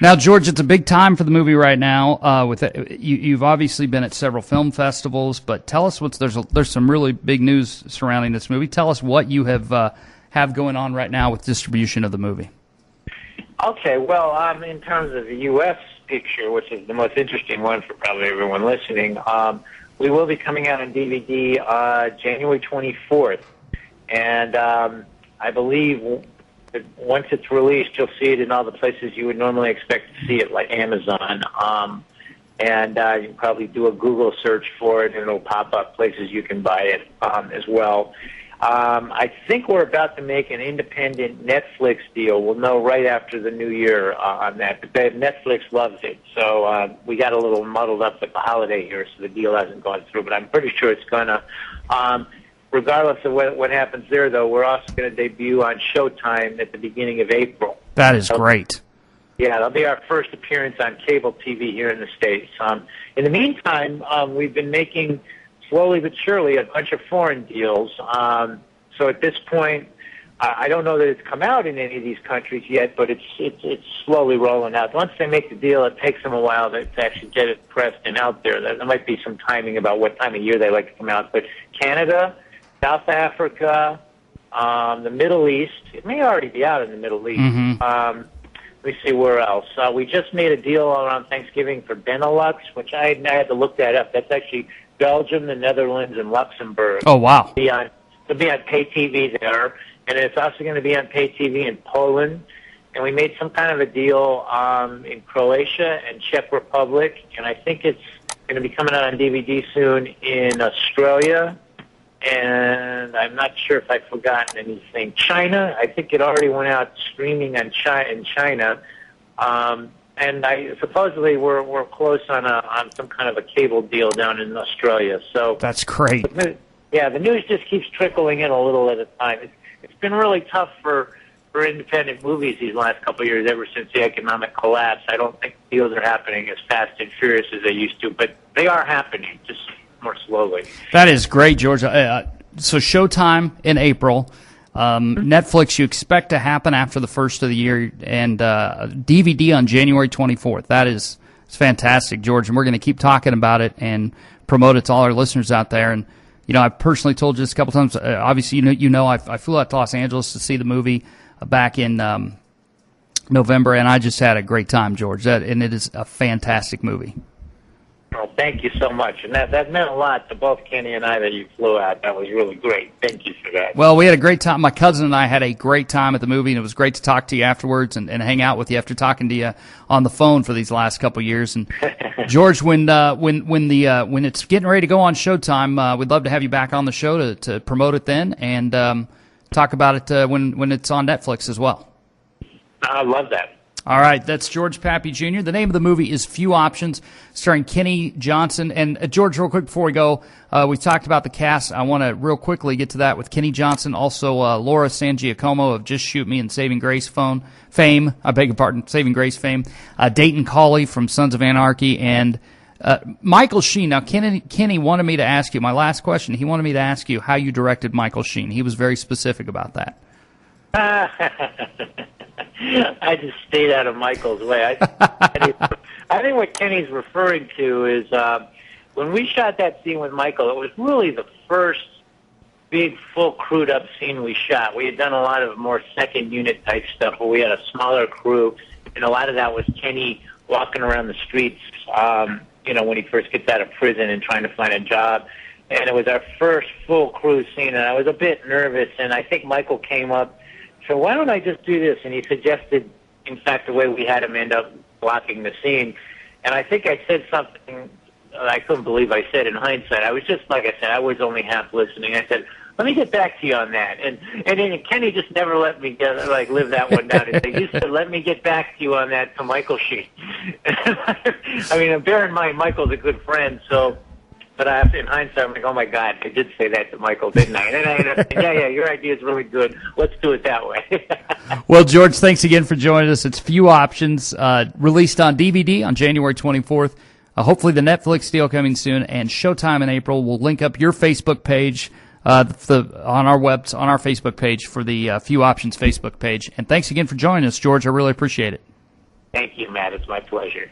Now, George, it's a big time for the movie right now. You've obviously been at several film festivals, but tell us there's some really big news surrounding this movie. Tell us what you have going on right now with distribution of the movie. Okay, well, in terms of the U.S. picture, which is the most interesting one for probably everyone listening, we will be coming out on DVD January 24th, and I believe once it's released, you'll see it in all the places you would normally expect to see it, like Amazon. And you can probably do a Google search for it, and it'll pop up places you can buy it as well. I think we're about to make an independent Netflix deal. We'll know right after the new year on that. But Netflix loves it, so we got a little muddled up with the holiday here, so the deal hasn't gone through. But I'm pretty sure it's going to. Regardless of what happens there, though, we're also going to debut on Showtime at the beginning of April. That is great. Yeah, that'll be our first appearance on cable TV here in the States. In the meantime, we've been making, slowly but surely, a bunch of foreign deals. So at this point, I don't know that it's come out in any of these countries yet, but it's slowly rolling out. Once they make the deal, it takes them a while to actually get it pressed and out there. There might be some timing about what time of year they like to come out. But Canada, South Africa, the Middle East. It may already be out in the Middle East. Mm-hmm. Let me see where else. We just made a deal around Thanksgiving for Benelux, which I had to look that up. That's actually Belgium, the Netherlands, and Luxembourg. Oh, wow. It'll be on pay TV there, and it's also going to be on pay TV in Poland. And we made some kind of a deal in Croatia and Czech Republic, and I think it's going to be coming out on DVD soon in Australia. And I'm not sure if I've forgotten anything. China, I think it already went out streaming in China. And supposedly we're close on some kind of a cable deal down in Australia. So that's great. Yeah, the news just keeps trickling in a little at a time. It's been really tough for independent movies these last couple of years, ever since the economic collapse. I don't think deals are happening as fast and furious as they used to, but they are happening, just more slowly. That is great, George. So Showtime in April. Netflix you expect to happen after the first of the year, and DVD on January 24th. It's fantastic, George, and we're going to keep talking about it and promote it to all our listeners out there. And I've personally told you this a couple times. Obviously, I flew out to Los Angeles to see the movie back in November, and I just had a great time, George. And it is a fantastic movie. Well, thank you so much. And that meant a lot to both Kenny and I that you flew out. That was really great. Thank you for that. Well, we had a great time. My cousin and I had a great time at the movie, and it was great to talk to you afterwards and hang out with you after talking to you on the phone for these last couple of years. And George, when it's getting ready to go on Showtime, we'd love to have you back on the show to promote it then and talk about it when it's on Netflix as well. I love that. All right, that's George Pappy Jr. The name of the movie is Few Options, starring Kenny Johnson. And George, real quick before we go, we talked about the cast. I want to real quickly get to that with Kenny Johnson, also Laura San Giacomo of Just Shoot Me and Saving Grace fame. Saving Grace fame. Dayton Cawley from Sons of Anarchy, and Michael Sheen. Now, Kenny wanted me to ask you, my last question, he wanted me to ask you how you directed Michael Sheen. He was very specific about that. I just stayed out of Michael's way. I think what Kenny's referring to is when we shot that scene with Michael, it was really the first big, full, crewed-up scene we shot. We had done a lot of more second-unit type stuff where we had a smaller crew, and a lot of that was Kenny walking around the streets, when he first gets out of prison and trying to find a job. And it was our first full crew scene, and I was a bit nervous, and I think Michael came up, so why don't I just do this? And he suggested, in fact, the way we had him end up blocking the scene. And I think I said something I couldn't believe I said in hindsight. I was just, like I said, I was only half listening. I said, let me get back to you on that. And then Kenny just never let me live that one down. And say, you said, let me get back to you on that to Michael Sheen. I mean, bear in mind, Michael's a good friend, so... But in hindsight, I'm like, oh, my God, I did say that to Michael, didn't I? And yeah, your idea is really good. Let's do it that way. Well, George, thanks again for joining us. It's Few Options, released on DVD on January 24th. Hopefully the Netflix deal coming soon, and Showtime in April. We'll link up your Facebook page on our Facebook page for the Few Options Facebook page. And thanks again for joining us, George. I really appreciate it. Thank you, Matt. It's my pleasure.